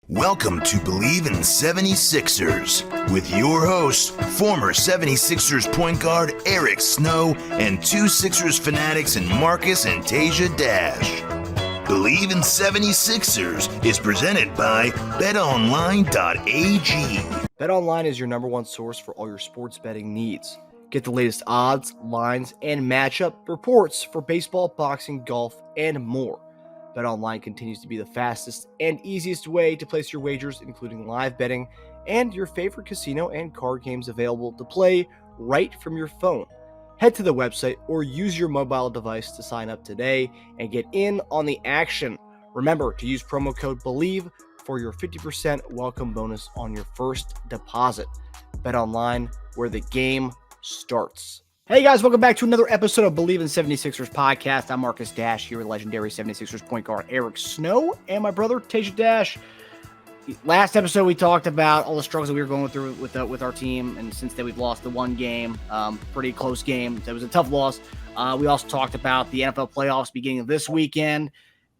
Welcome to Bleav In 76ers with your hosts, former 76ers point guard Eric Snow and two Sixers fanatics in Marcus and Teja Dash. Bleav In 76ers is presented by BetOnline.AG. BetOnline is your number one source for all your sports betting needs. Get the latest odds, lines, and matchup reports for baseball, boxing, golf, and more. BetOnline continues to be the fastest and easiest way to place your wagers, including live betting and your favorite casino and card games available to play right from your phone. Head to the website or use your mobile device to sign up today and get in on the action. Remember to use promo code BLEAV for your 50% welcome bonus on your first deposit. BetOnline, where the game starts. Hey guys, welcome back to another episode of Bleav In 76ers podcast. I'm Marcus Dash here with legendary 76ers point guard Eric Snow and my brother Teja Dash. Last episode we talked about all the struggles that we were going through with our team, and since then we've lost the one game, pretty close game. It was a tough loss. We also talked about the NFL playoffs beginning of this weekend,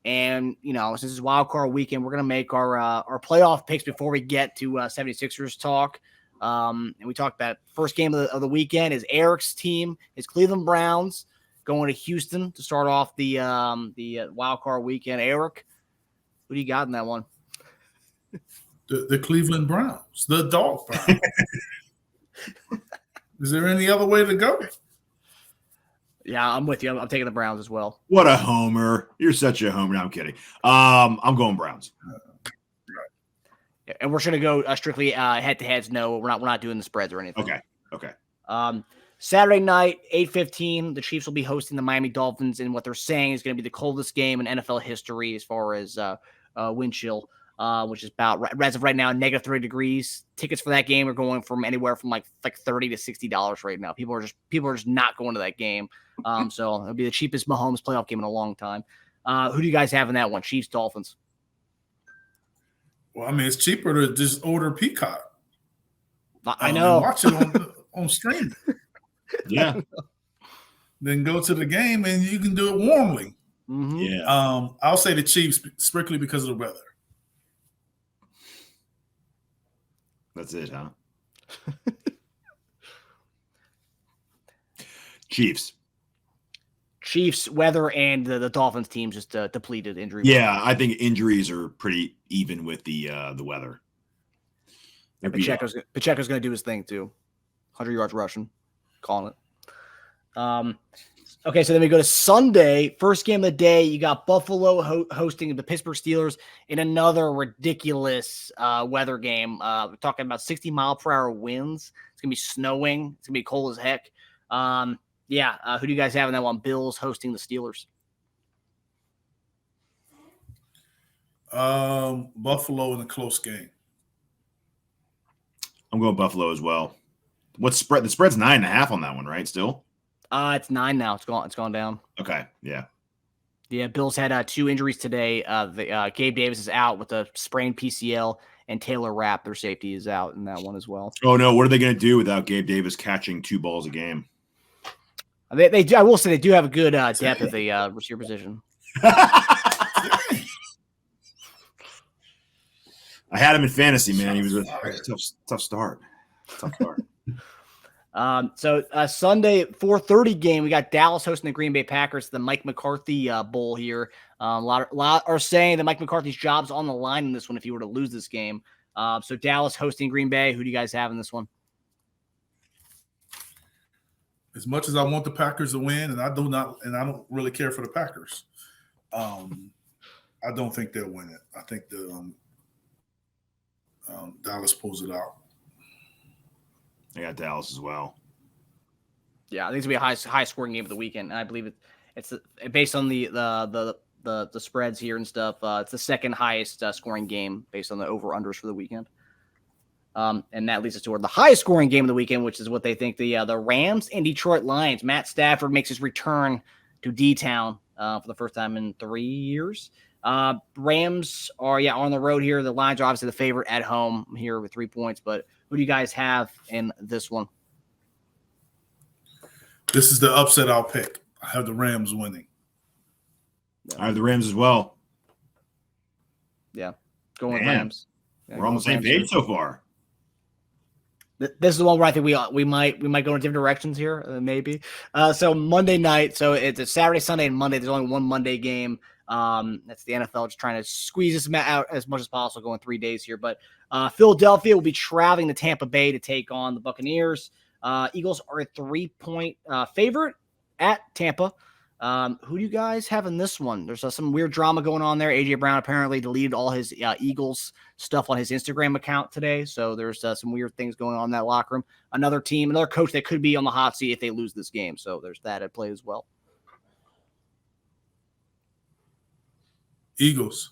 and since it's wild card weekend, we're gonna make our playoff picks before we get to 76ers talk. And we talked about first game of the weekend is Eric's team, his Cleveland Browns, going to Houston to start off the wild card weekend. Eric, what do you got in that one? The Cleveland Browns, the Dog Browns. Is there any other way to go? Yeah, I'm with you. I'm taking the Browns as well. What a homer. You're such a homer. No, I'm kidding. I'm going Browns. And we're going to go strictly head-to-heads. No, we're not doing the spreads or anything. Okay. Saturday night, 8:15, the Chiefs will be hosting the Miami Dolphins in what they're saying is going to be the coldest game in NFL history as far as wind chill, which is about, as of right now, negative 3 degrees. Tickets for that game are going from anywhere from like $30 to $60 right now. People are just not going to that game. So it'll be the cheapest Mahomes playoff game in a long time. Who do you guys have in that one? Chiefs, Dolphins. Well, I mean, it's cheaper to just order Peacock. I know. And watch it on stream. Yeah. Then go to the game, and you can do it warmly. Mm-hmm. Yeah. I'll say the Chiefs strictly because of the weather. That's it, huh? Chiefs, weather, and the Dolphins team just depleted injury. Yeah, I think injuries are pretty even with the weather. And Pacheco's going to do his thing too. 100 yards rushing, calling it. Okay, so then we go to Sunday, first game of the day. You got Buffalo hosting the Pittsburgh Steelers in another ridiculous weather game. We're talking about 60-mile-per-hour winds. It's going to be snowing. It's going to be cold as heck. Who do you guys have in that one? Bills hosting the Steelers. Buffalo in a close game. I'm going Buffalo as well. What's spread? The spread's 9.5 on that one, right? Still? It's 9 now. It's gone down. Okay, yeah. Yeah, Bills had 2 injuries today. Gabe Davis is out with a sprained PCL, and Taylor Rapp, their safety, is out in that one as well. Oh no, what are they going to do without Gabe Davis catching 2 balls a game? They do, I will say they do have a good depth at the receiver position. I had him in fantasy, man. He was a tough start. So Sunday 4:30 game, we got Dallas hosting the Green Bay Packers, the Mike McCarthy Bowl here. A lot are saying that Mike McCarthy's job's on the line in this one if he were to lose this game. So Dallas hosting Green Bay. Who do you guys have in this one? As much as I want the Packers to win, and I don't really care for the Packers, I don't think they'll win it. I think the Dallas pulls it out. I got Dallas as well. Yeah, I think it's gonna be a high scoring game of the weekend. And I believe it's based on the spreads here and stuff. It's the second highest scoring game based on the over unders for the weekend. And that leads us toward the highest scoring game of the weekend, which is what they think the Rams and Detroit Lions. Matt Stafford makes his return to D-Town for the first time in 3 years. Rams are on the road here. The Lions are obviously the favorite at home here with 3 points. But who do you guys have in this one? This is the upset I'll pick. I have the Rams winning. I have the Rams as well. Yeah, going with Rams. We're on the same page so far. This is the one where I think we might go in different directions here, maybe. So Monday night. So it's a Saturday, Sunday, and Monday. There's only one Monday game. That's the NFL just trying to squeeze this out as much as possible, going 3 days here. But Philadelphia will be traveling to Tampa Bay to take on the Buccaneers. Eagles are a 3-point favorite at Tampa. Who do you guys have in this one? There's some weird drama going on there. AJ Brown apparently deleted all his Eagles stuff on his Instagram account today. So there's some weird things going on in that locker room. Another coach that could be on the hot seat if they lose this game. So there's that at play as well. Eagles.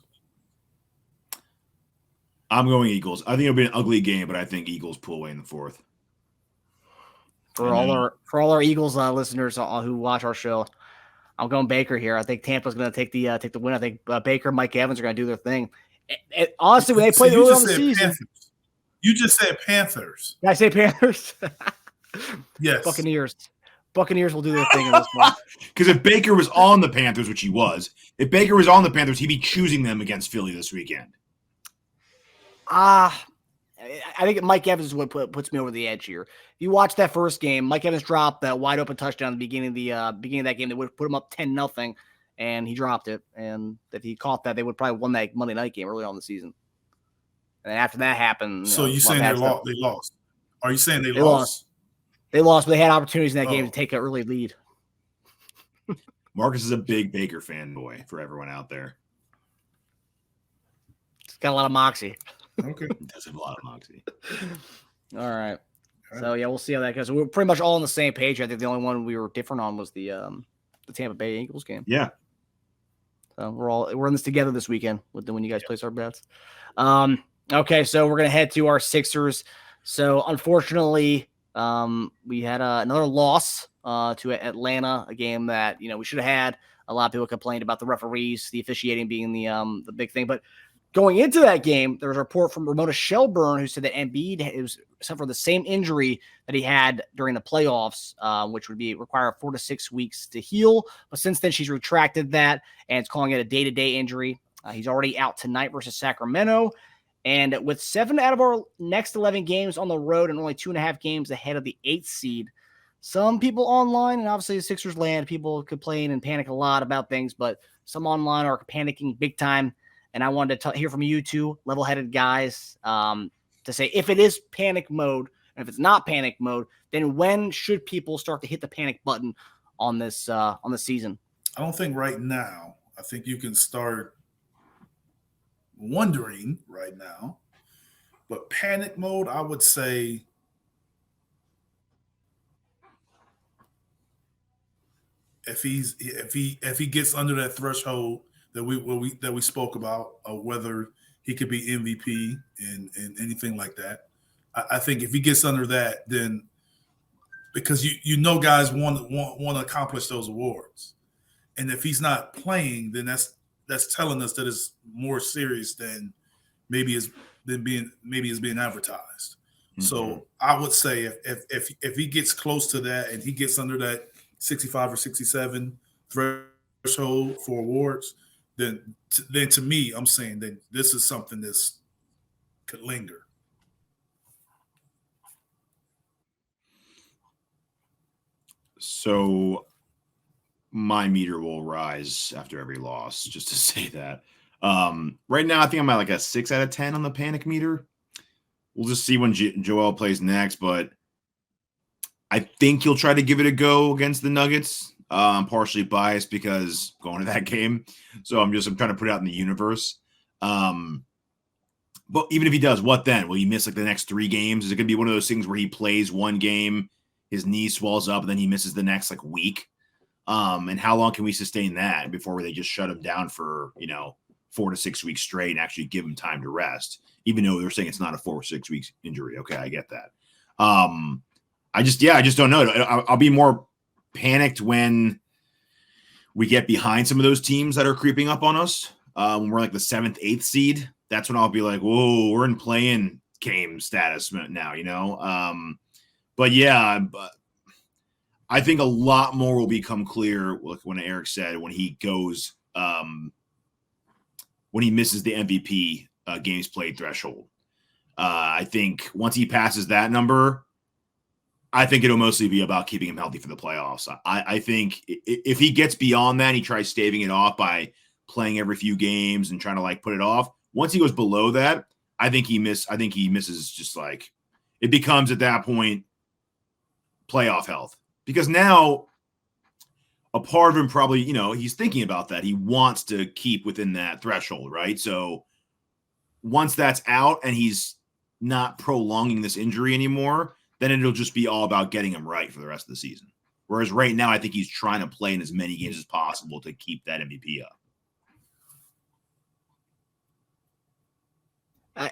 I'm going Eagles. I think it'll be an ugly game, but I think Eagles pull away in the fourth. For all our Eagles listeners who watch our show, I'm going Baker here. I think Tampa's going to take the win. I think Baker, Mike Evans are going to do their thing. And honestly, when they play early on the season, Panthers. You just said Panthers. Did I say Panthers? Yes. Buccaneers will do their thing in this one. Because if Baker was on the Panthers, which he was, if Baker was on the Panthers, he'd be choosing them against Philly this weekend. I think Mike Evans is what puts me over the edge here. If you watch that first game, Mike Evans dropped that wide open touchdown at the beginning of that game that would have put him up 10-0, and he dropped it. And if he caught that, they would probably won that Monday night game early on in the season. And after that happened, so you saying they lost? Are you saying they lost? They lost, but they had opportunities in that game to take an early lead. Marcus is a big Baker fanboy for everyone out there. It's got a lot of moxie. Okay. It does have a lot of moxie. All right. So, yeah, we'll see how that goes. We're pretty much all on the same page. I think the only one we were different on was the Tampa Bay Eagles game. Yeah. So we're in this together this weekend when you guys place our bets. Okay, so we're going to head to our Sixers. So, unfortunately, we had another loss to Atlanta, a game that we should have had. A lot of people complained about the referees, the officiating being the big thing. But going into that game, there was a report from Ramona Shelburne who said that Embiid suffered the same injury that he had during the playoffs, which would require 4 to 6 weeks to heal. But since then, she's retracted that and it's calling it a day-to-day injury. He's already out tonight versus Sacramento. And with 7 out of our next 11 games on the road and only 2.5 games ahead of the 8th seed, some people online, and obviously the Sixers land, people complain and panic a lot about things, but some online are panicking big time. And I wanted to hear from you two level-headed guys to say if it is panic mode, and if it's not panic mode, then when should people start to hit the panic button on this season? I don't think right now. I think you can start wondering right now, but panic mode, I would say if he gets under that threshold that we spoke about, whether he could be MVP and anything like that, I think if he gets under that, then because guys want to accomplish those awards, and if he's not playing, then that's telling us that it's more serious than maybe is being advertised. Mm-hmm. So I would say if he gets close to that and he gets under that 65 or 67 threshold for awards, then to me, I'm saying that this is something that's could linger. So my meter will rise after every loss, just to say that. Right now, I think I'm at like a 6 out of 10 on the panic meter. We'll just see when Joel plays next, but I think he'll try to give it a go against the Nuggets. I'm partially biased because going to that game, so I'm trying to put it out in the universe. But even if he does, what then? Will he miss like the next 3 games? Is it going to be one of those things where he plays one game, his knee swells up, and then he misses the next like week? And how long can we sustain that before they just shut him down for 4 to 6 weeks straight and actually give him time to rest, even though they're saying it's not a 4 or 6 weeks injury? Okay, I get that. I just don't know. I'll be more panicked when we get behind some of those teams that are creeping up on us. When we're like the 7th, 8th seed, that's when I'll be like, whoa, we're in play-in game status now, But yeah, I think a lot more will become clear, like when Eric said, when he goes, when he misses the MVP games played threshold. I think once he passes that number, I think it'll mostly be about keeping him healthy for the playoffs. I think if he gets beyond that, and he tries staving it off by playing every few games and trying to like put it off. Once he goes below that, I think he misses just like it becomes at that point playoff health, because now a part of him probably, he's thinking about that. He wants to keep within that threshold, right? So once that's out and he's not prolonging this injury anymore, then it'll just be all about getting him right for the rest of the season. Whereas right now, I think he's trying to play in as many games as possible to keep that MVP up.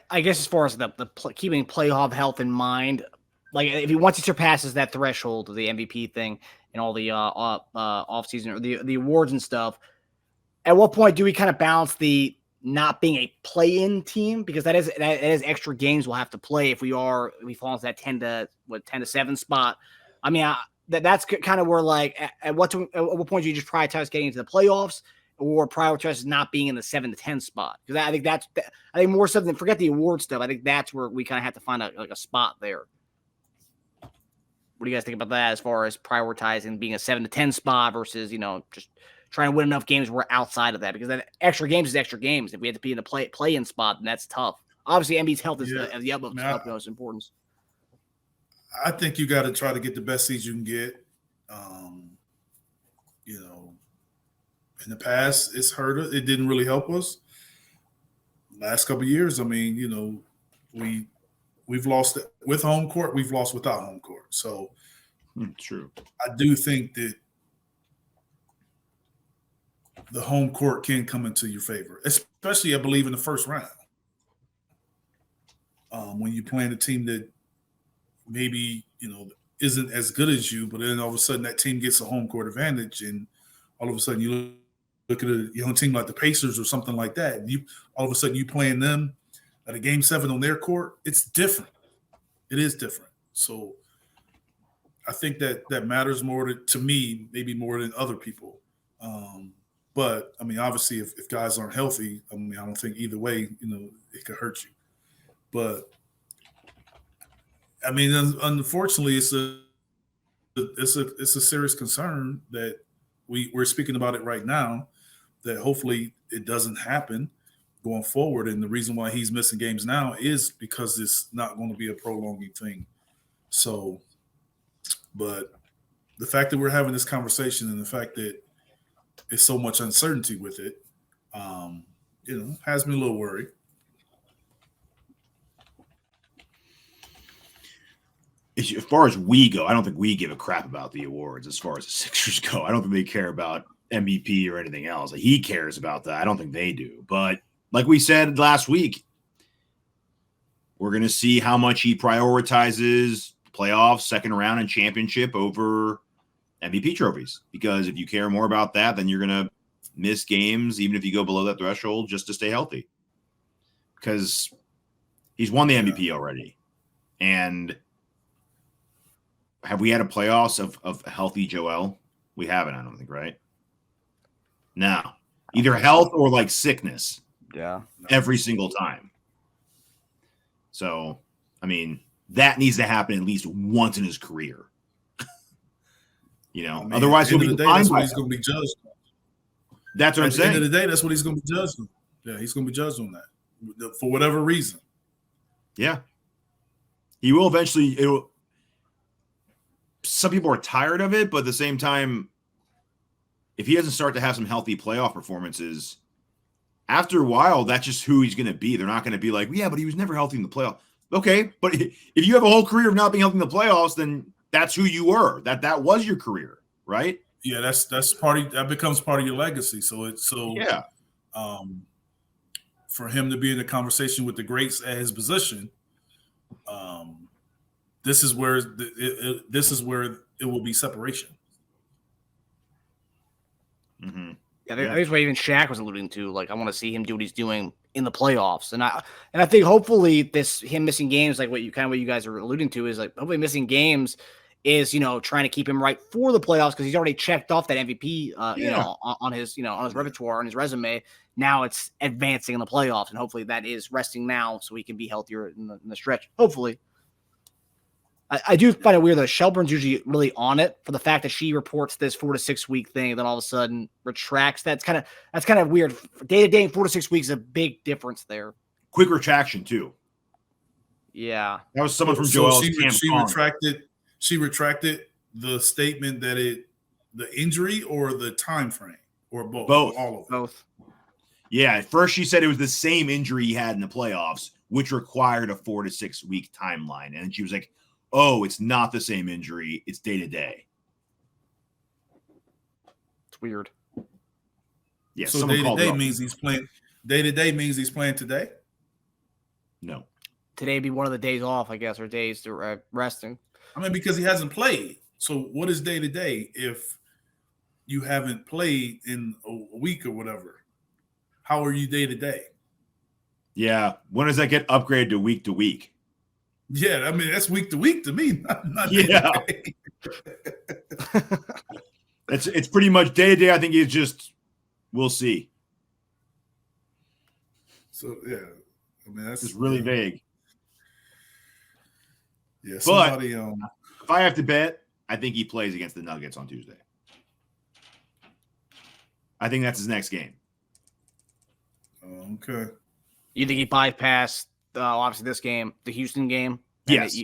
I guess as far as keeping playoff health in mind, like if once he surpasses that threshold of the MVP thing and all the offseason or the awards and stuff, at what point do we kind of balance the not being a play-in team, because that is extra games we'll have to play if we fall into that 10 to 7 spot. I mean, that's kind of where like at what point do you just prioritize getting into the playoffs or prioritize not being in the 7 to 10 spot? Because I think more so than forget the award stuff. I think that's where we kind of have to find a spot there. What do you guys think about that as far as prioritizing being a 7 to 10 spot versus, just trying to win enough games we're outside of that? Because that extra games is extra games. If we have to be in the play-in spot, then that's tough. Obviously, Embiid's health is the utmost importance. I think you got to try to get the best seeds you can get. In the past, it's hurt us. It didn't really help us. Last couple of years, I mean, we've lost with home court. We've lost without home court. So, true. I do think that the home court can come into your favor, especially I believe in the first round. When you're playing a team that maybe, isn't as good as you, but then all of a sudden that team gets a home court advantage, and all of a sudden you look at a young team like the Pacers or something like that, and all of a sudden you playing them at a game 7 on their court, it's different. It is different. So I think that matters more to me, maybe more than other people. But I mean, obviously, if guys aren't healthy, I mean, I don't think either way, it could hurt you. But I mean, unfortunately, it's a serious concern that we're speaking about it right now. That hopefully it doesn't happen going forward. And the reason why he's missing games now is because it's not going to be a prolonging thing. So, but the fact that we're having this conversation and the fact that it's so much uncertainty with it, has me a little worried. As far as we go, I don't think we give a crap about the awards. As far as the Sixers go, I don't think they care about MVP or anything else. Like, he cares about that. I don't think they do. But like we said last week, we're going to see how much he prioritizes playoffs, second round, and championship over MVP trophies. Because if you care more about that, then you're going to miss games, even if you go below that threshold, just to stay healthy. Because he's won the MVP already. And have we had a playoffs of healthy Joel? We haven't, I don't think, right? No. Either health or like sickness. Yeah. Every single time. So, I mean, that needs to happen at least once in his career. Otherwise he'll be that's what he's going to be judged on. That's what I'm saying. At the end of the day, that's what he's going to be judged on. Yeah, he's going to be judged on that for whatever reason. Yeah. He will eventually. Some people are tired of it, but at the same time, if he doesn't start to have some healthy playoff performances, after a while, that's just who he's going to be. They're not going to be like, yeah, but he was never healthy in the playoffs. Okay, but if you have a whole career of not being healthy in the playoffs, then that's who you were. That was your career, right? Yeah, that becomes part of your legacy. Yeah. For him to be in a conversation with the greats at his position, this is where it will be separation. Mm-hmm. Yeah, that's what even Shaq was alluding to. Like, I want to see him do what he's doing in the playoffs, and I think hopefully him missing games, like what you guys are alluding to, is like hopefully missing games is trying to keep him right for the playoffs, because he's already checked off that MVP on his repertoire, on his resume. Now it's advancing in the playoffs, and hopefully that is resting now so he can be healthier in the stretch. Hopefully. I do find it weird that Shelburne's usually really on it for the fact that she reports this 4 to 6 week thing and then all of a sudden retracts. That's kind of weird. Day to day, 4 to 6 weeks is a big difference there. Quick retraction too. Yeah, that was someone from Joel's camp. She retracted the statement that the injury or the time frame or both. Both. All of them. Both. Yeah, at first she said it was the same injury he had in the playoffs, which required a 4 to 6 week timeline, and she was like, "Oh, it's not the same injury. It's day to day." It's weird. Yeah. So day to day means he's playing. Day to day means he's playing today. No. Today would be one of the days off, I guess, or days to resting. I mean, because he hasn't played. So what is day to day if you haven't played in a week or whatever? How are you day to day? Yeah. When does that get upgraded to week to week? Yeah, I mean, that's week to week to me. Not yeah. It's pretty much day to day. I think it's just, we'll see. So, yeah. I mean, that's just really vague. Yeah, somebody. If I have to bet, I think he plays against the Nuggets on Tuesday. I think that's his next game. Okay. You think he bypassed obviously this game, the Houston game? Yes.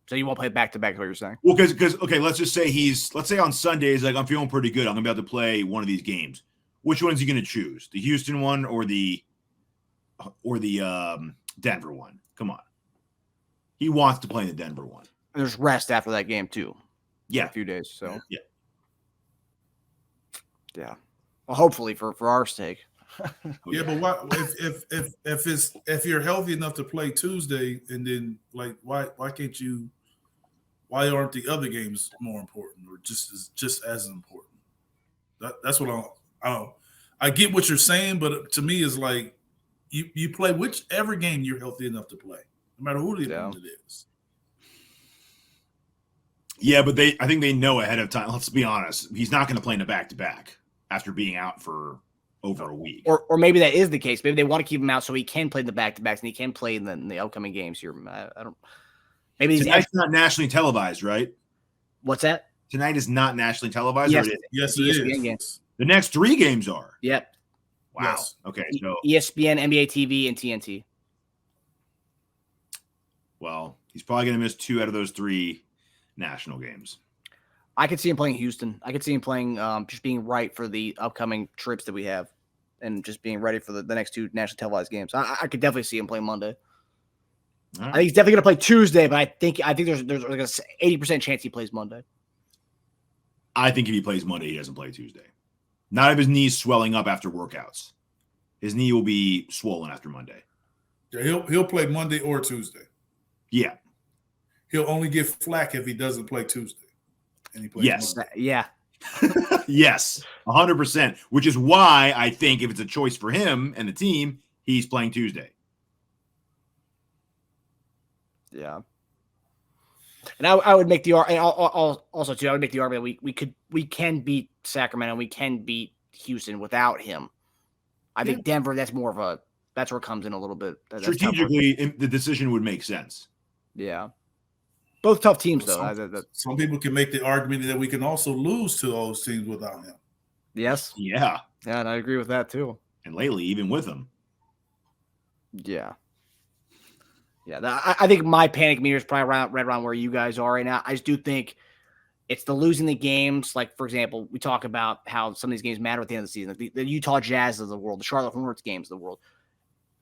So you won't play back to back, is what you're saying? Well, because okay, let's say on Sundays, like I'm feeling pretty good. I'm gonna be able to play one of these games. Which one is he gonna choose? The Houston one or the Denver one? Come on. He wants to play the Denver one. There's rest after that game too. Yeah, a few days. So yeah. Well, hopefully for our sake. Yeah, but why, if you're healthy enough to play Tuesday, and then like why can't you? Why aren't the other games more important or just as important? That's what I get what you're saying, but to me it's like you play whichever game you're healthy enough to play, no matter who the opponent is. Yeah, but I think they know ahead of time. Let's be honest, he's not going to play in a back-to-back after being out for over a week. Or maybe that is the case. Maybe they want to keep him out so he can play in the back-to-backs and he can play in the upcoming games here. I don't. Maybe tonight's not nationally televised, right? What's that? Tonight is not nationally televised. Yes, yes, it is. Games. The next 3 games are. Yep. Wow. Yes. Okay. So ESPN, NBA TV, and TNT. Well, he's probably going to miss 2 out of those 3 national games. I could see him playing Houston. I could see him playing, just being right for the upcoming trips that we have, and just being ready for the next 2 national televised games. I could definitely see him playing Monday. Right. I think he's definitely going to play Tuesday, but I think there's like a 80% chance he plays Monday. I think if he plays Monday, he doesn't play Tuesday. Not if his knee's swelling up after workouts. His knee will be swollen after Monday. Yeah, he'll play Monday or Tuesday. Yeah. He'll only get flack if he doesn't play Tuesday. And he plays Monday. Yeah. Yes, 100%, which is why I think if it's a choice for him and the team, he's playing Tuesday. Yeah. And I would make the argument, also too, I would make the argument we can beat Sacramento, we can beat Houston without him. I think Denver, that's where it comes in a little bit. Strategically, the decision would make sense. Yeah. Both tough teams, though. Some people can make the argument that we can also lose to those teams without him. Yes. Yeah. Yeah, and I agree with that, too. And lately, even with him. Yeah. Yeah, I think my panic meter is probably right around where you guys are right now. I just do think it's the losing the games. Like, for example, we talk about how some of these games matter at the end of the season. Like the Utah Jazz of the world, the Charlotte Hornets games of the world.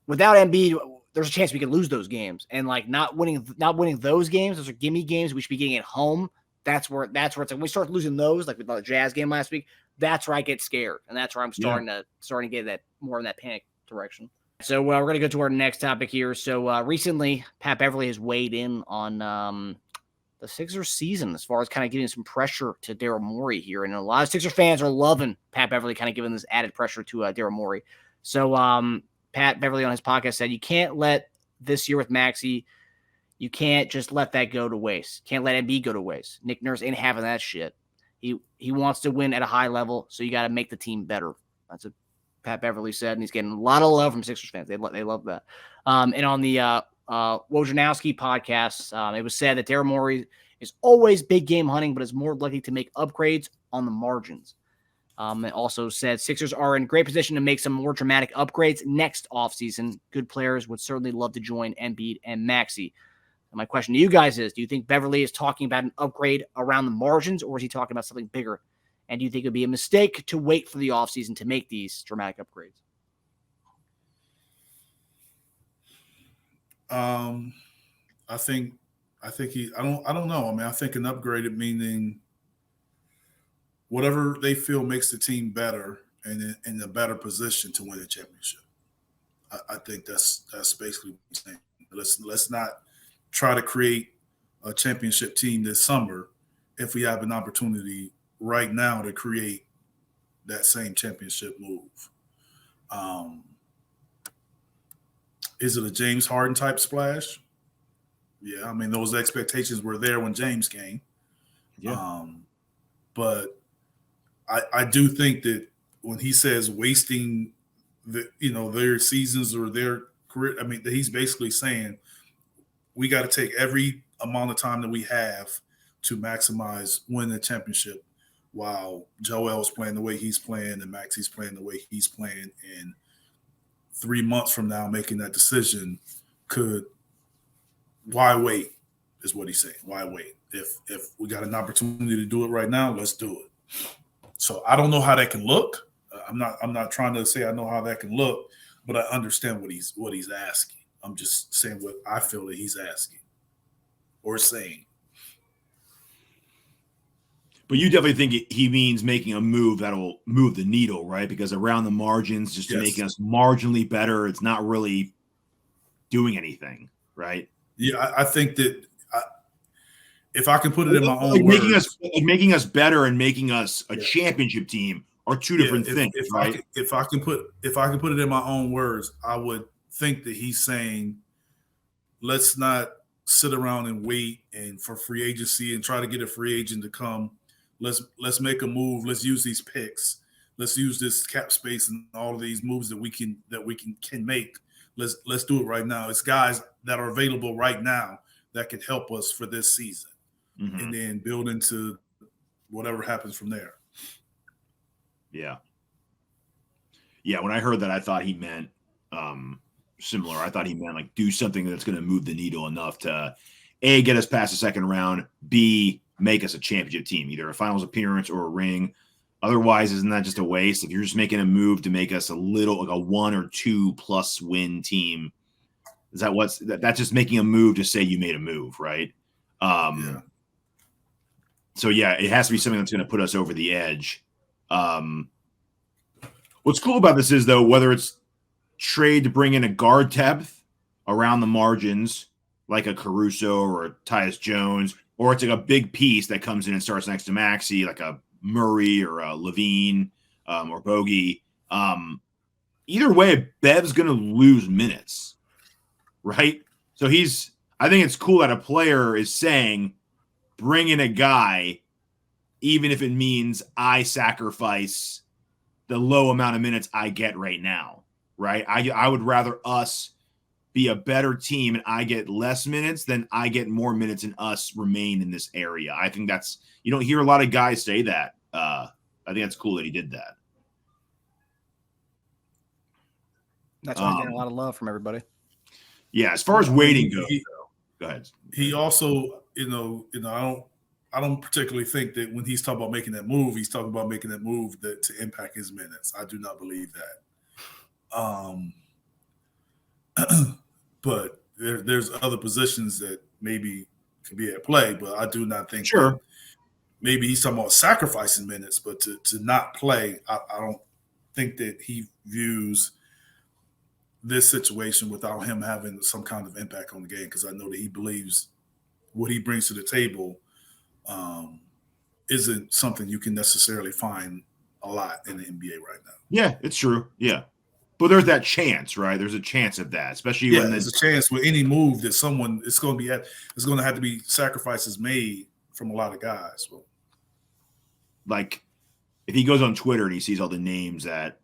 Without Embiid, there's a chance we could lose those games. And like not winning those games, those are gimme games we should be getting at home. That's where it's like when we start losing those, like with the Jazz game last week, that's where I get scared. And that's where I'm starting to get that more in that panic direction. So we're going to go to our next topic here. So recently, Pat Beverley has weighed in on the Sixers season as far as kind of giving some pressure to Daryl Morey here. And a lot of Sixers fans are loving Pat Beverley kind of giving this added pressure to Daryl Morey. So Pat Beverley on his podcast said, you can't let this year with Maxey, you can't just let that go to waste. Can't let Embiid go to waste. Nick Nurse ain't having that shit. He wants to win at a high level, so you got to make the team better. That's Pat Beverly said, and he's getting a lot of love from Sixers fans. They love that. And on the Wojnarowski podcast, it was said that Daryl Morey is always big game hunting, but is more likely to make upgrades on the margins. It also said Sixers are in great position to make some more dramatic upgrades next offseason. Good players would certainly love to join Embiid and Maxey. And my question to you guys is, do you think Beverly is talking about an upgrade around the margins, or is he talking about something bigger? And do you think it would be a mistake to wait for the offseason to make these dramatic upgrades? I think I don't know. I mean, I think an upgraded meaning whatever they feel makes the team better and in a better position to win a championship. I think that's basically what I'm saying. Let's not try to create a championship team this summer if we have an opportunity right now to create that same championship move. Is it a James Harden type splash? Yeah, I mean, those expectations were there when James came. Yeah. But I do think that when he says wasting their seasons or their career, I mean, he's basically saying we got to take every amount of time that we have to maximize winning the championship while Joel is playing the way he's playing and Maxey's playing the way he's playing. And 3 months from now, making that decision why wait is what he's saying. Why wait? If we got an opportunity to do it right now, let's do it. So I don't know how that can look. I'm not trying to say I know how that can look, but I understand what he's asking. I'm just saying what I feel that he's asking or saying. But you definitely think he means making a move that'll move the needle, right? Because around the margins, just to making us marginally better, it's not really doing anything, right? Yeah, I think that if I can put it in my own words, making us better and making us a championship team are two different things, right? If I can put it in my own words, I would think that he's saying, let's not sit around and wait and for free agency and try to get a free agent to come. Let's make a move. Let's use these picks. Let's use this cap space and all of these moves that we can make. Let's do it right now. It's guys that are available right now that can help us for this season, and then build into whatever happens from there. Yeah. When I heard that, I thought he meant similar. I thought he meant like do something that's going to move the needle enough to A, get us past the second round, B, make us a championship team, either a finals appearance or a ring. Otherwise, isn't that just a waste? If you're just making a move to make us a little like a 1 or 2 plus win team, is that that's just making a move to say you made a move, right? So it has to be something that's going to put us over the edge. What's cool about this is though, whether it's trade to bring in a guard depth around the margins, like a Caruso or a Tyus Jones, or it's like a big piece that comes in and starts next to Maxey, like a Murray or a Levine or Bogey. Either way, Bev's going to lose minutes, right? So I think it's cool that a player is saying, bring in a guy, even if it means I sacrifice the low amount of minutes I get right now, right? I would rather us be a better team and I get less minutes than I get more minutes and us remain in this area. I think you don't hear a lot of guys say that. I think that's cool that he did that. That's why he's getting a lot of love from everybody. Yeah, as far as waiting goes, go ahead. He also, I don't particularly think that when he's talking about making that move, he's talking about making that move to impact his minutes. I do not believe that. But there's other positions that maybe can be at play, but I do not think that maybe he's talking about sacrificing minutes, but to not play, I don't think that he views this situation without him having some kind of impact on the game, because I know that he believes what he brings to the table isn't something you can necessarily find a lot in the NBA right now. Yeah, it's true. Yeah. But there's that chance, right? There's a chance of that, especially when there's a chance with any move that someone it's going to have to be sacrifices made from a lot of guys. Like if he goes on Twitter and he sees all the names that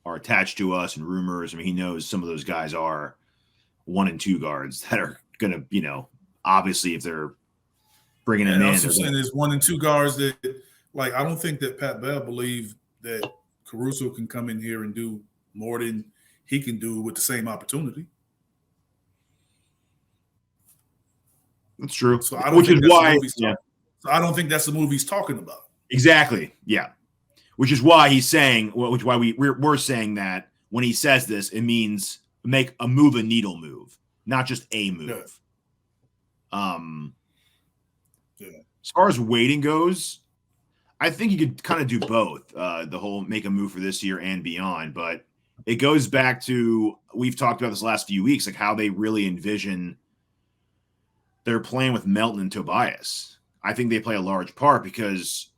are attached to us and rumors. I mean, he knows some of those guys are 1 and 2 guards that are going to, obviously if they're bringing him I in. was just saying there's 1 and 2 guards that, like, I don't think that Pat Bell believed that Caruso can come in here and do more than he can do with the same opportunity. That's true. So I don't Which think is that's why, the movie So I don't think that's the movie he's talking about. Exactly. Yeah. Which is why he's saying, we're saying that when he says this, it means make a needle move, not just a move. Yeah. As far as waiting goes, I think you could kind of do both. The whole make a move for this year and beyond, but it goes back to, we've talked about this last few weeks, like how they really envision their plan with Melton and Tobias. I think they play a large part because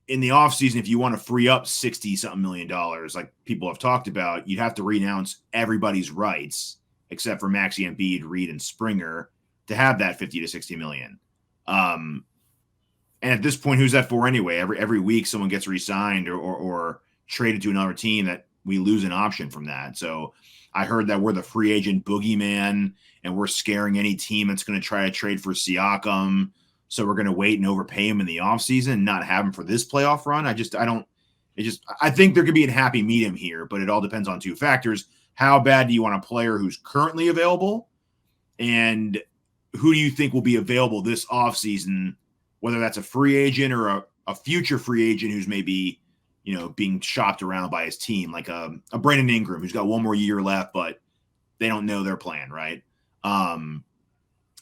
in the offseason, if you want to free up $60-something million, like people have talked about, you'd have to renounce everybody's rights except for Maxey, Embiid, Reed, and Springer to have that 50 to 60 million. And at this point, who's that for anyway? Every week someone gets re-signed or traded to another team that we lose an option from that. So I heard that we're the free agent boogeyman and we're scaring any team that's going to try to trade for Siakam. So we're going to wait and overpay him in the offseason and not have him for this playoff run. I think there could be a happy medium here, but it all depends on 2 factors. How bad do you want a player who's currently available? And who do you think will be available this offseason, whether that's a free agent or a future free agent who's maybe, being shopped around by his team, like a Brandon Ingram who's got 1 more year left, but they don't know their plan, right?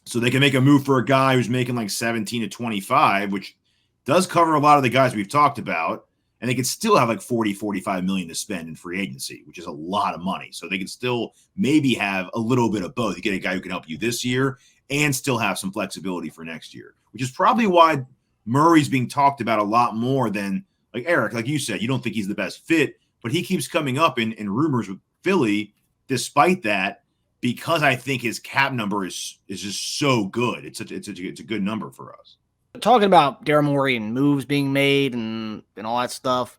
So they can make a move for a guy who's making like 17 to 25, which does cover a lot of the guys we've talked about. And they could still have like 40, 45 million to spend in free agency, which is a lot of money. So they could still maybe have a little bit of both. You get a guy who can help you this year and still have some flexibility for next year, which is probably why Murray's being talked about a lot more than, like Eric, like you said, you don't think he's the best fit, but he keeps coming up in rumors with Philly despite that, because I think his cap number is just so good. It's a good number for us. Talking about Daryl Morey and moves being made and all that stuff,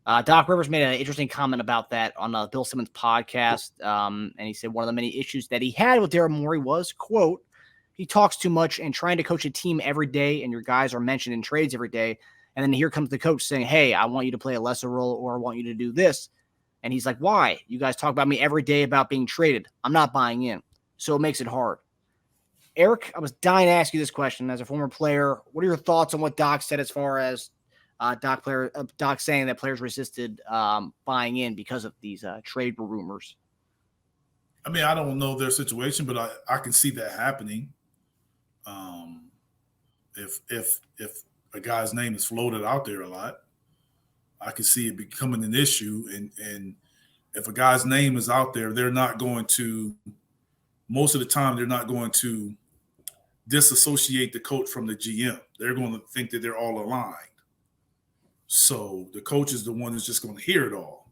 Doc Rivers made an interesting comment about that on Bill Simmons' podcast, and he said one of the many issues that he had with Daryl Morey was, quote, he talks too much and trying to coach a team every day, and your guys are mentioned in trades every day, and then here comes the coach saying, hey, I want you to play a lesser role or I want you to do this. And he's like, why? You guys talk about me every day about being traded. I'm not buying in. So it makes it hard. Eric, I was dying to ask you this question as a former player. What are your thoughts on what Doc said as far as Doc saying that players resisted buying in because of these trade rumors? I mean, I don't know their situation, but I can see that happening. If a guy's name is floated out there a lot, I can see it becoming an issue. And if a guy's name is out there, they're not going to, most of the time, they're not going to disassociate the coach from the GM. They're going to think that they're all aligned. So the coach is the one that's just going to hear it all.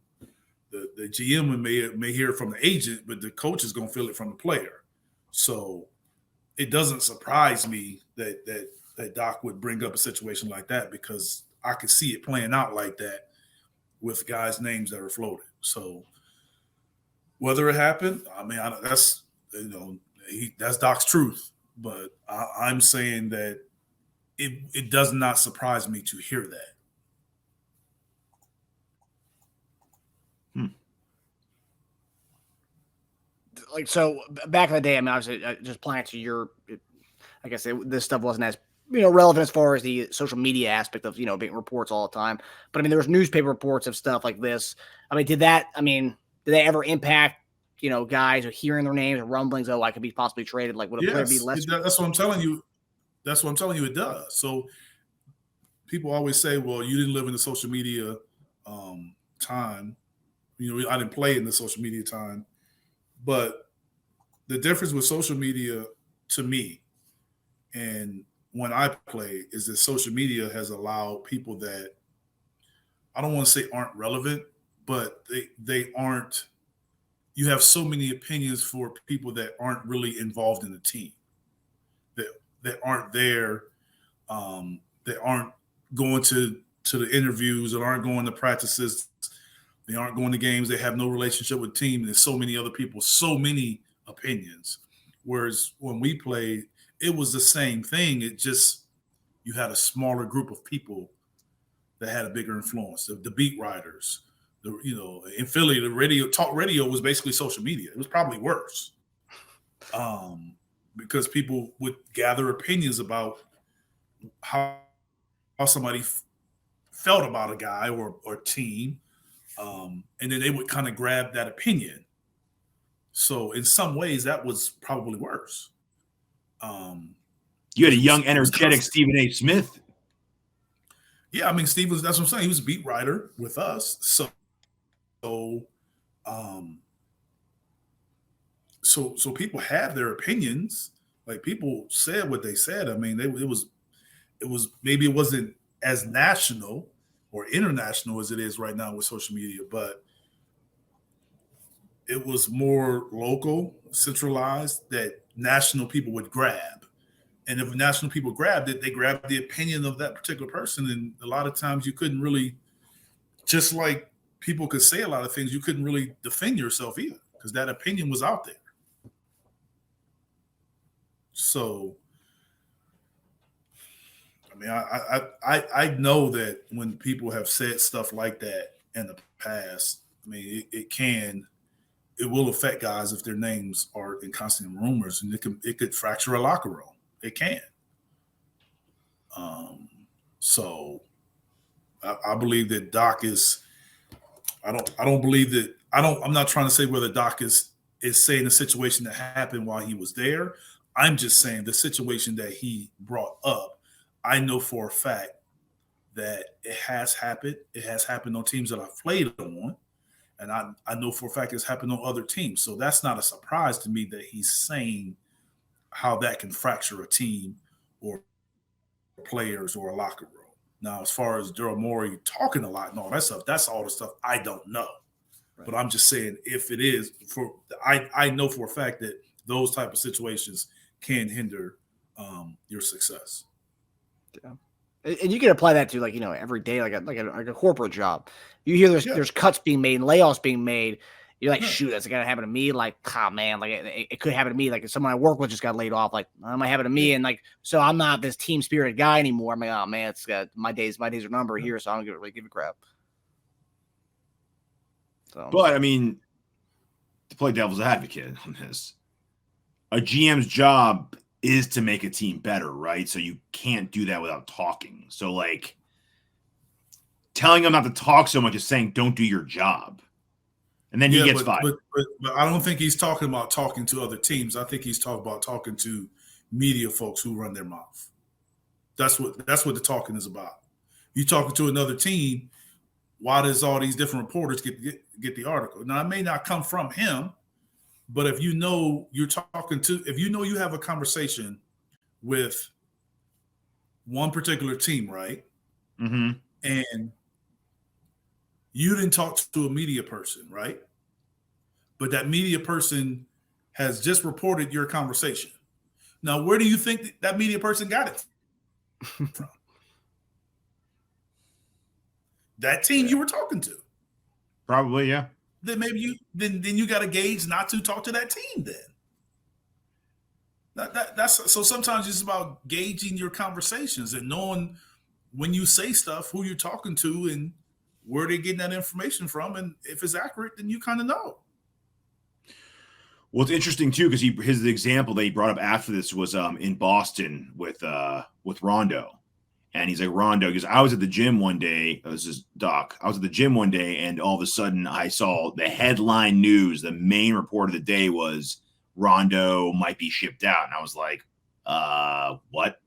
The GM may hear it from the agent, but the coach is going to feel it from the player. So it doesn't surprise me that Doc would bring up a situation like that, because I could see it playing out like that with guys' names that are floated. So whether it happened, I mean, that's Doc's truth. But I'm saying that it does not surprise me to hear that. Like, so back in the day, I mean, obviously, just applying it to your, I guess this stuff wasn't as, relevant as far as the social media aspect of, being reports all the time. But I mean, there was newspaper reports of stuff like this. I mean, did they ever impact, guys who hearing their names and rumblings, I could be possibly traded? Like, would a player be less? That's what I'm telling you. That's what I'm telling you. It does. So people always say, well, you didn't live in the social media time. I didn't play in the social media time. But the difference with social media to me and when I play is that social media has allowed people that I don't want to say aren't relevant, but they aren't. You have so many opinions for people that aren't really involved in the team, that aren't there, that aren't going to the interviews, that aren't going to practices, They aren't going to games. They have no relationship with the team. There's so many other people, so many opinions. Whereas when we played, it was the same thing. It just, you had a smaller group of people that had a bigger influence. The beat writers, in Philly, the talk radio was basically social media. It was probably worse, because people would gather opinions about how somebody felt about a guy or team, and then they would kind of grab that opinion. So in some ways, that was probably worse. You had a young, energetic Stephen A. Smith. Yeah, I mean, Steve that's what I'm saying. He was a beat writer with us. So people have their opinions. Like, people said what they said. I mean, it was maybe it wasn't as national or international as it is right now with social media, but it was more local, centralized, that national people would grab. And if national people grabbed it, they grabbed the opinion of that particular person. And a lot of times you couldn't really, just like people could say a lot of things, you couldn't really defend yourself either, because that opinion was out there. So, I mean, I know that when people have said stuff like that in the past, I mean, it will affect guys if their names are in constant rumors, and it could fracture a locker room. It can. So I believe that Doc is. I'm not trying to say whether Doc is saying the situation that happened while he was there. I'm just saying the situation that he brought up. I know for a fact that it has happened. It has happened on teams that I've played on. And I know for a fact it's happened on other teams. So that's not a surprise to me that he's saying how that can fracture a team or players or a locker room. Now, as far as Daryl Morey talking a lot and all that stuff, that's all the stuff I don't know. Right. But I'm just saying, if it is, I know for a fact that those type of situations can hinder your success. Yeah. And you can apply that to, like, every day, like a corporate job. You hear there's cuts being made and layoffs being made. You're like, shoot, that's going to happen to me. Like, man, like it could happen to me. Like, if someone I work with just got laid off, like, that might happen to me. And like, so I'm not this team spirited guy anymore. I'm like, oh man, it's got my days are numbered here, so I don't really give a crap. So, but I mean, to play devil's advocate on this, a GM's job is to make a team better, right? So you can't do that without talking. So, like, telling them not to talk so much is saying don't do your job. And then he gets fired. But I don't think he's talking about talking to other teams. I think he's talking about talking to media folks who run their mouth. That's what the talking is about. You talking to another team, why does all these different reporters get the article? Now, it may not come from him, but if you know you have a conversation with one particular team, right? Mm-hmm. And you didn't talk to a media person, right? But that media person has just reported your conversation. Now, where do you think that media person got it from? That team you were talking to. Probably, yeah. Then maybe you got to gauge not to talk to that team then. That's so sometimes it's about gauging your conversations and knowing when you say stuff, who you're talking to and where they're getting that information from. And if it's accurate, then you kind of know. Well, it's interesting too, because his example that he brought up after this was in Boston with Rondo. And he's like, Rondo, because I was at the gym one day. This is Doc. I was at the gym one day, and all of a sudden I saw the headline news. The main report of the day was Rondo might be shipped out. And I was like, what?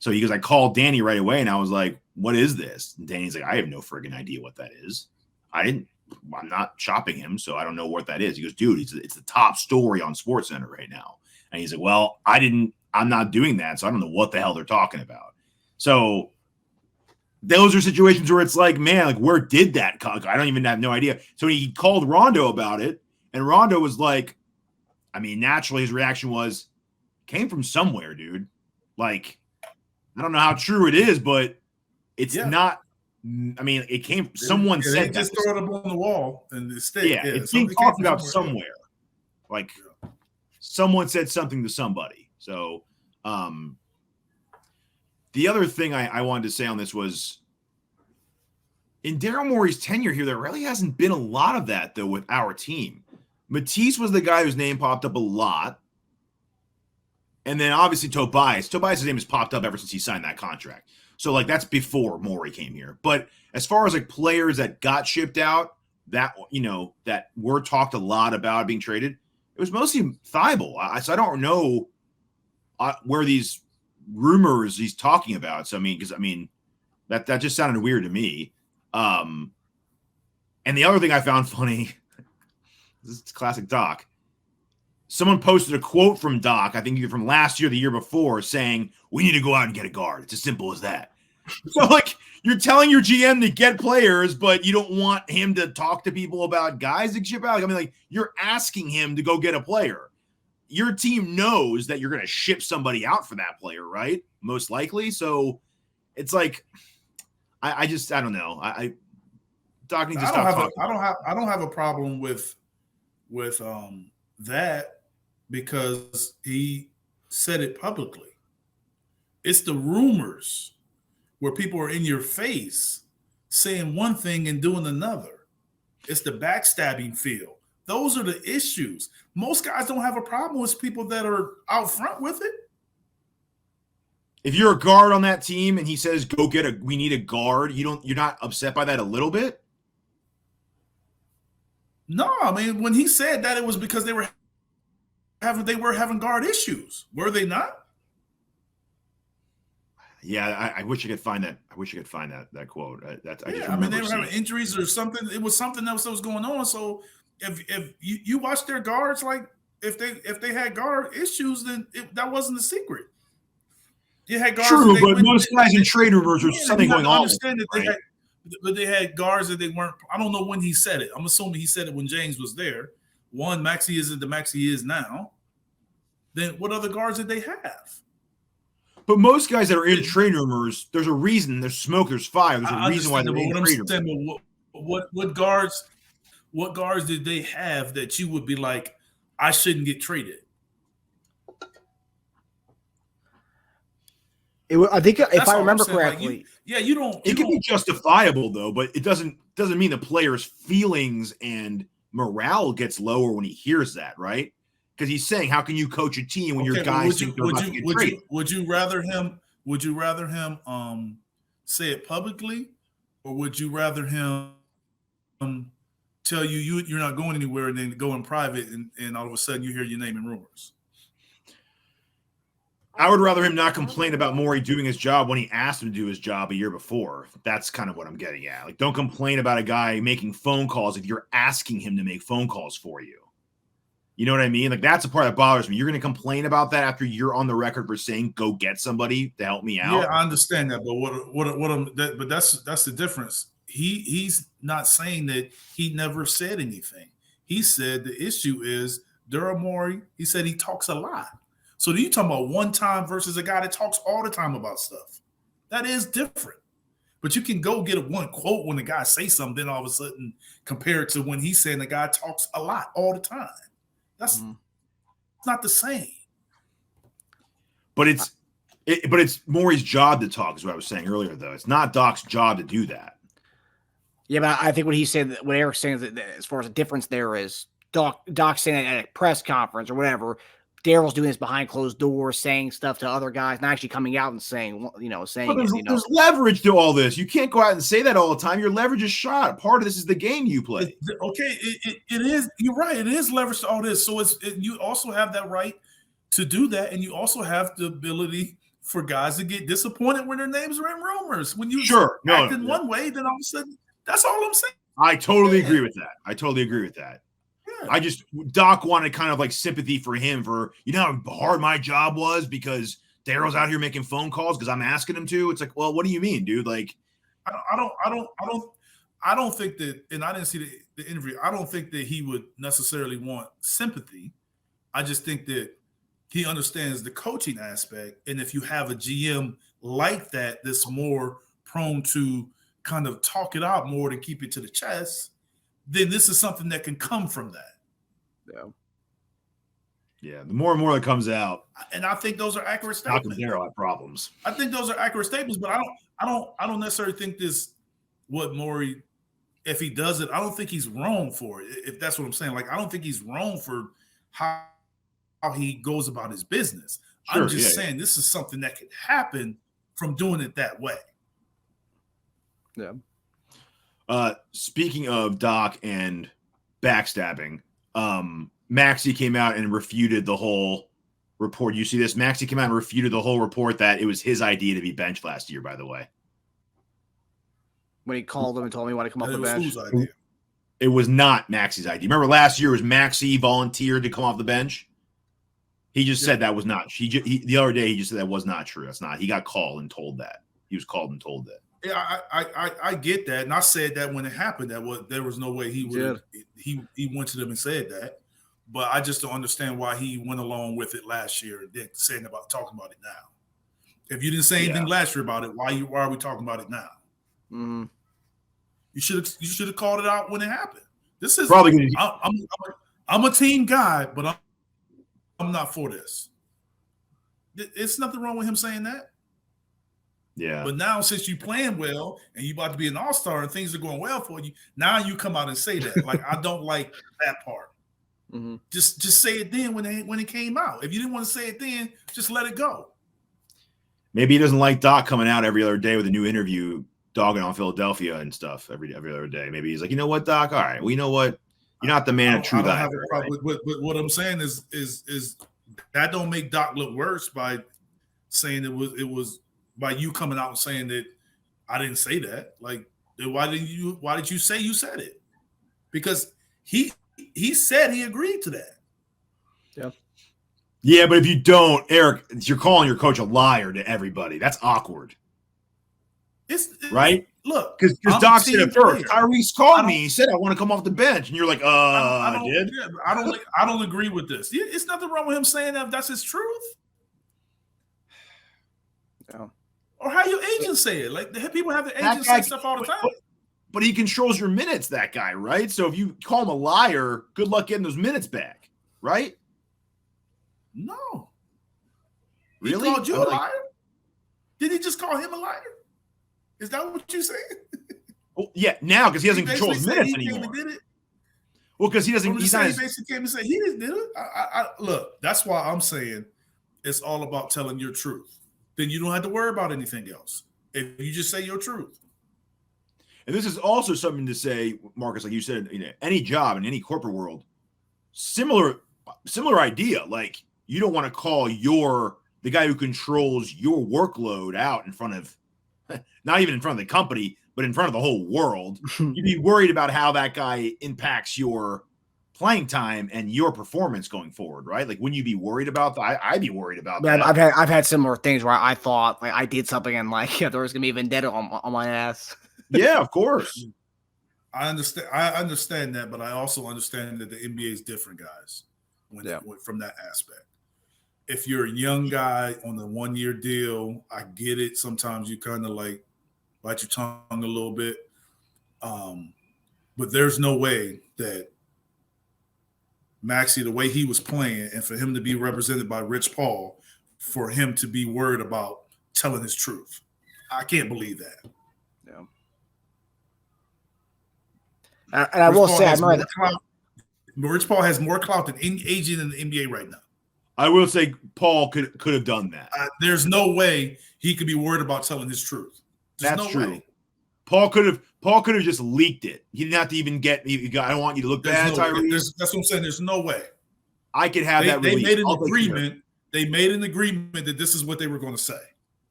So he goes, I called Danny right away, and I was like, what is this? And Danny's like, I have no friggin' idea what that is. I'm not shopping him, so I don't know what that is. He goes, dude, it's the top story on SportsCenter right now. And he's like, well, I'm not doing that, so I don't know what the hell they're talking about. So those are situations where it's like, man, like, where did that come? I don't even have no idea. So he called Rondo about it, and Rondo was like, I mean, naturally his reaction was, came from somewhere, dude. Like, I don't know how true it is, but it's not I mean, it came. Someone said they just that. throw it up on the wall and it stay. Yeah, it's so being it came talked from about somewhere. Like someone said something to somebody. So, the other thing I wanted to say on this was, in Daryl Morey's tenure here, there really hasn't been a lot of that though with our team. Matisse was the guy whose name popped up a lot. And then obviously Tobias' name has popped up ever since he signed that contract. So like that's before Morey came here. But as far as like players that got shipped out, that that were talked a lot about being traded, it was mostly Thibault. So I don't know where these rumors he's talking about. So that just sounded weird to me. And the other thing I found funny, this is classic Doc. Someone posted a quote from Doc, I think either from last year or the year before, saying, "We need to go out and get a guard. It's as simple as that." So, like, you're telling your GM to get players, but you don't want him to talk to people about guys to ship out. I mean, like, you're asking him to go get a player. Your team knows that you're going to ship somebody out for that player, right? Most likely. So, it's like, I don't know. Doc needs to stop talking. I don't have a problem with that, because he said it publicly. It's the rumors where people are in your face saying one thing and doing another. It's the backstabbing feel. Those are the issues. Most guys don't have a problem with people that are out front with it. If you're a guard on that team and he says, we need a guard, you're not upset by that a little bit? No, I mean, when he said that, it was because they were having guard issues. Were they not? Yeah, I wish I could find that. I wish I could find that quote. I mean, they were having injuries or something. It was something else that was going on. So if you watch their guards, like if they had guard issues, then that wasn't a secret. You had guards. True, but most guys in trade rumors or something going on. Understand that they had guards that they weren't. I don't know when he said it. I'm assuming he said it when James was there. One, Maxey isn't the Maxey he is now. Then what other guards did they have? But most guys that are in trade rumors, there's a reason. There's smoke. There's fire. There's a reason why they're in trade rumors. What guards did they have that you would be like, I shouldn't get traded? I think if I remember correctly, you don't. It can be justifiable though, but it doesn't mean the player's feelings and morale gets lower when he hears that, right? Because he's saying, "How can you coach a team when your guys think they're about to get traded?" Would you rather him say it publicly, or would you rather him tell you're not going anywhere and then go in private and all of a sudden you hear your name in rumors? I would rather him not complain about Morey doing his job when he asked him to do his job a year before. That's kind of what I'm getting at. Like, don't complain about a guy making phone calls if you're asking him to make phone calls for you. You know what I mean? Like, that's the part that bothers me. You're going to complain about that after you're on the record for saying, "Go get somebody to help me out." Yeah, I understand that, but that's the difference. He's not saying that he never said anything. He said the issue is Daryl Morey. He said he talks a lot. So you talking about one time versus a guy that talks all the time about stuff. That is different. But you can go get one quote when the guy says something, then all of a sudden compare it to when he's saying the guy talks a lot all the time. That's not the same. But it's Morey's job to talk, is what I was saying earlier, though. It's not Doc's job to do that. Yeah, but I think what he said, what Eric's saying, that as far as the difference there is Doc saying at a press conference or whatever, Daryl's doing this behind closed doors, saying stuff to other guys, not actually coming out and saying. There's leverage to all this. You can't go out and say that all the time. Your leverage is shot. Part of this is the game you play. Okay, it is. You're right. It is leverage to all this. So you also have that right to do that, and you also have the ability for guys to get disappointed when their names are in rumors. When you act in one way, then all of a sudden, that's all I'm saying. I totally agree with that. Yeah. Doc wanted kind of like sympathy for him for, how hard my job was because Daryl's out here making phone calls because I'm asking him to. It's like, well, what do you mean, dude? Like, I don't think that, and I didn't see the interview. I don't think that he would necessarily want sympathy. I just think that he understands the coaching aspect. And if you have a GM like that, that's more prone to kind of talk it out more than keep it to the chest, then this is something that can come from that. Yeah. The more and more that comes out, and I think those are accurate statements. Daryl have problems. I think those are accurate statements, but I don't necessarily think what Morey, if he does it, I don't think he's wrong for it. If that's what I'm saying, like I don't think he's wrong for how he goes about his business. Sure, I'm just saying this is something that could happen from doing it that way. Yeah. Speaking of Doc and backstabbing, Maxey came out and refuted the whole report. You see this? Maxey came out and refuted the whole report that it was his idea to be benched last year, by the way. When he called him and told me he wanted to come off the bench. It was not Maxey's idea. Remember last year was Maxey volunteered to come off the bench? He just said that was not. The other day he just said that was not true. That's not. He got called and told that. He was called and told that. Yeah, I get that, and I said that when it happened. There was no way he would. He went to them and said that, but I just don't understand why he went along with it last year and then talking about it now. If you didn't say anything last year about it, why are we talking about it now? Mm-hmm. You should have called it out when it happened. This is probably. I'm a team guy, but I'm not for this. It's nothing wrong with him saying that. Yeah. But now since you playing well and you about to be an all-star and things are going well for you, now you come out and say that. Like I don't like that part. Mm-hmm. Just say it then when it came out. If you didn't want to say it then, just let it go. Maybe he doesn't like Doc coming out every other day with a new interview, dogging on Philadelphia and stuff every other day. Maybe he's like, you know what, Doc? All right. Well, you know what? You're not the man of truth. I don't have a problem with what I'm saying is that don't make Doc look worse by saying it was by you coming out and saying that I didn't say that. Like, why did you say you said it? Because he said he agreed to that. Yeah. Yeah, but if you don't, Eric, you're calling your coach a liar to everybody. That's awkward. It's right? Look, because Doc said it first. Tyrese called me. He said I want to come off the bench, and you're like, I did. I don't agree with this. It's nothing wrong with him saying that. That's his truth. Yeah. Or how your agents say it. Like people have the agents say stuff all the time. But he controls your minutes, that guy, right? So if you call him a liar, good luck getting those minutes back, right? No. Really? He called you a liar? Did he just call him a liar? Is that what you saying? Well, yeah, now because he doesn't control his minutes anymore. Well, because he doesn't. He basically came and said he didn't do it. Look, that's why I'm saying it's all about telling your truth. Then you don't have to worry about anything else. If you just say your truth. And this is also something to say, Marcus, like you said, any job in any corporate world, similar idea. Like you don't want to call the guy who controls your workload out in front of, not even in front of the company, but in front of the whole world. You'd be worried about how that guy impacts your playing time and your performance going forward, right? Like, wouldn't you be worried about that? I'd be worried about that. I've had similar things where I thought like I did something and like there was gonna be a vendetta on my ass. Yeah, of course. I understand that, but I also understand that the NBA is different, guys. From that aspect. If you're a young guy on a 1-year deal, I get it. Sometimes you kind of like bite your tongue a little bit. But there's no way that Maxey, the way he was playing, and for him to be represented by Rich Paul, for him to be worried about telling his truth. I can't believe that. Yeah. And I will say, Rich Paul has more clout than any agent in the NBA right now. I will say Paul could have done that. There's no way he could be worried about telling his truth. That's true. Way. Paul could have just leaked it. He didn't have to even get. I don't want you to look bad, Tyrese. That's what I'm saying. There's no way. I could have that. They made an agreement. They made an agreement that this is what they were going to say,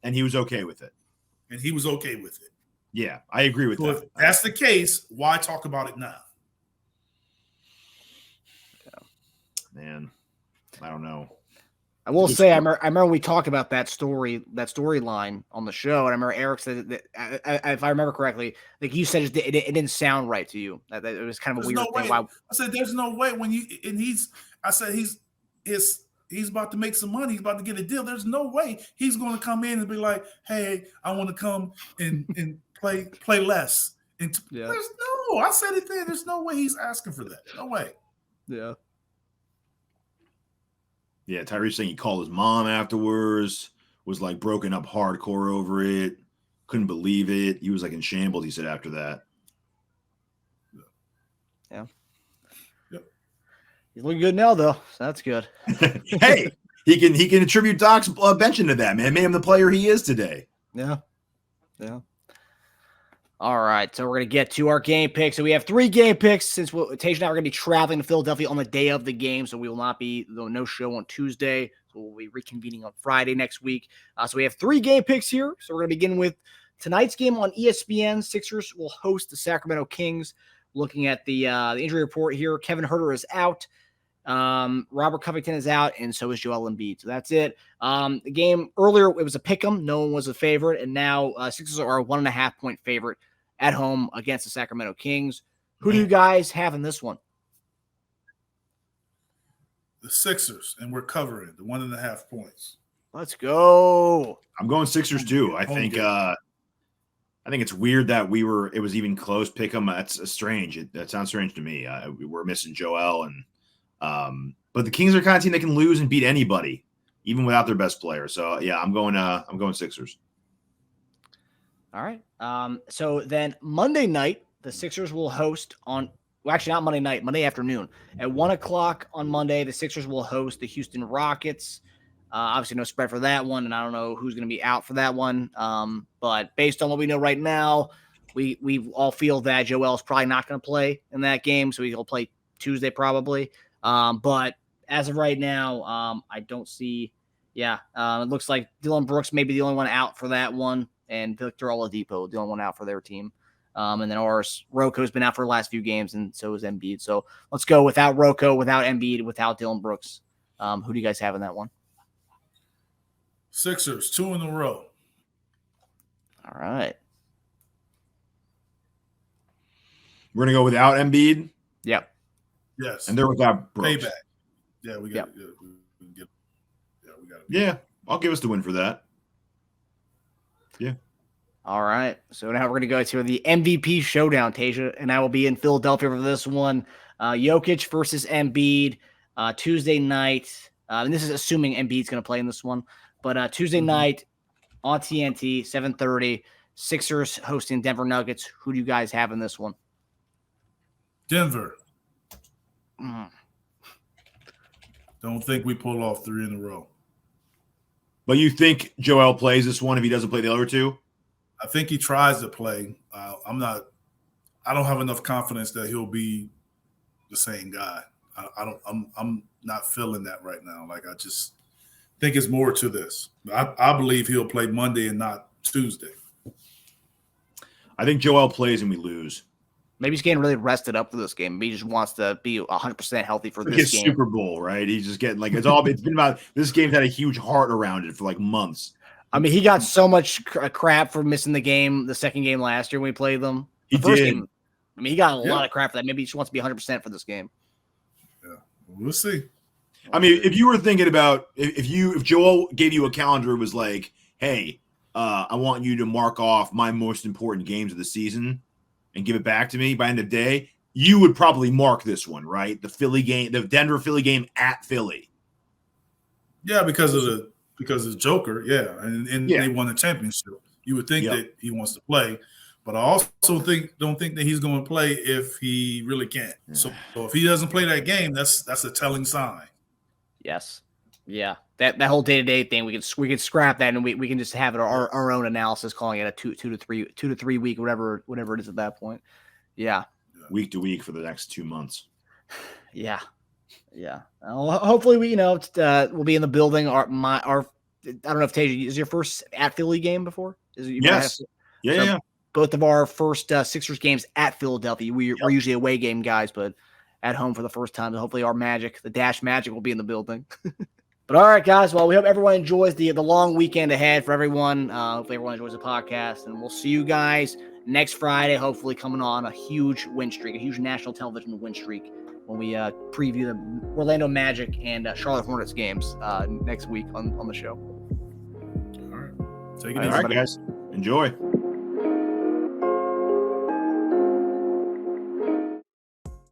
and he was okay with it. Yeah, I agree with that. If that's the case, why talk about it now? Man, I don't know. I will say, I remember we talked about that storyline on the show, and I remember Eric said that, if I remember correctly, like you said, it didn't sound right to you. That it was kind of a weird thing. I said, "There's no way he's about to make some money. He's about to get a deal. There's no way he's going to come in and be like, hey, I want to come and play less. And Yeah. I said it there. There's no way he's asking for that. No way. Yeah. Yeah, Tyrese saying he called his mom afterwards, was like broken up hardcore over it, couldn't believe it. He was like in shambles, he said after that. Yeah. Yep. He's looking good now, though. So that's good. Hey, he can attribute Doc's benching to that, man. Made him the player he is today. Yeah. Yeah. All right, so we're going to get to our game picks. So we have 3 game picks since Teja and I are going to be traveling to Philadelphia on the day of the game, so we will not be no show on Tuesday. So we'll be reconvening on Friday next week. So we have 3 game picks here. So we're going to begin with tonight's game on ESPN. Sixers will host the Sacramento Kings. Looking at the injury report here, Kevin Huerter is out. Robert Covington is out, and so is Joel Embiid. So that's it. The game earlier, it was a pick'em. No one was a favorite, and now Sixers are a 1.5-point favorite at home against the Sacramento Kings. Who do you guys have in this one? The Sixers, and we're covering the 1.5 points. Let's go. I'm going Sixers too. I think it's weird that it was even close pick'em. That's strange. That sounds strange to me. We're missing Joel but the Kings are the kind of team that can lose and beat anybody, even without their best player. So yeah, I'm going Sixers. All right. So then Monday night, the Sixers will host actually not Monday night, Monday afternoon at 1:00 on Monday. The Sixers will host the Houston Rockets. Obviously no spread for that one, and I don't know who's going to be out for that one. But based on what we know right now, we all feel that Joel is probably not going to play in that game, so he'll play Tuesday probably. But as of right now, I don't see. Yeah, it looks like Dylan Brooks may be the only one out for that one, and Victor Oladipo, the only one out for their team. And then Rocco's been out for the last few games, and so is Embiid. So let's go without Rocco, without Embiid, without Dylan Brooks. Who do you guys have in that one? Sixers, 2 in a row. All right. We're gonna go without Embiid. Yep. Yes. And they're without Brooks. Payback. Yeah, we got. Yep. We can get. Yeah, we got. Yeah, I'll give us the win for that. Yeah. All right. So now we're going to go to the MVP showdown, Teja, and I will be in Philadelphia for this one. Jokic versus Embiid Tuesday night. And this is assuming Embiid's going to play in this one. But Tuesday night on TNT, 7:30, Sixers hosting Denver Nuggets. Who do you guys have in this one? Denver. Mm. Don't think we pull off 3 in a row. But you think Joel plays this one if he doesn't play the other 2? I think he tries to play. I don't have enough confidence that he'll be the same guy. I'm not feeling that right now. Like, I just think it's more to this. I believe he'll play Monday and not Tuesday. I think Joel plays and we lose. Maybe he's getting really rested up for this game. Maybe he just wants to be 100% healthy for this game. Super Bowl, right? He's just getting it's been about this game's had a huge heart around it for like months. I mean, he got so much crap for missing the second game last year when we played them. He did. Game, I mean, he got a lot of crap for that. Maybe he just wants to be 100% for this game. Yeah, we'll see. I mean, if you were thinking about if Joel gave you a calendar, it was like, hey, I want you to mark off my most important games of the season and give it back to me by end of day, you would probably mark this one, right? The Philly game, the Denver Philly game at Philly. Yeah, because of the Joker, yeah, and they won the championship. You would think that he wants to play, but I also don't think that he's going to play if he really can't. So if he doesn't play that game, that's a telling sign. Yes, yeah, that whole day-to-day thing, we could scrap that, and we can just have it our own analysis, calling it a two to three week, whatever it is at that point. Yeah, week to week for the next 2 months. Yeah. Hopefully we'll be in the building. I don't know if Teja is your first at Philly game before. Yes. Yeah. Both of our first Sixers games at Philadelphia. We're usually away game guys, but at home for the first time. So hopefully our magic, the Dash magic, will be in the building. But all right, guys. Well, we hope everyone enjoys the long weekend ahead for everyone. Hopefully everyone enjoys the podcast, and we'll see you guys next Friday. Hopefully coming on a huge win streak, a huge national television win streak, when we preview the Orlando Magic and Charlotte Hornets games next week on the show. All right. Take it All easy. right, guys. Enjoy.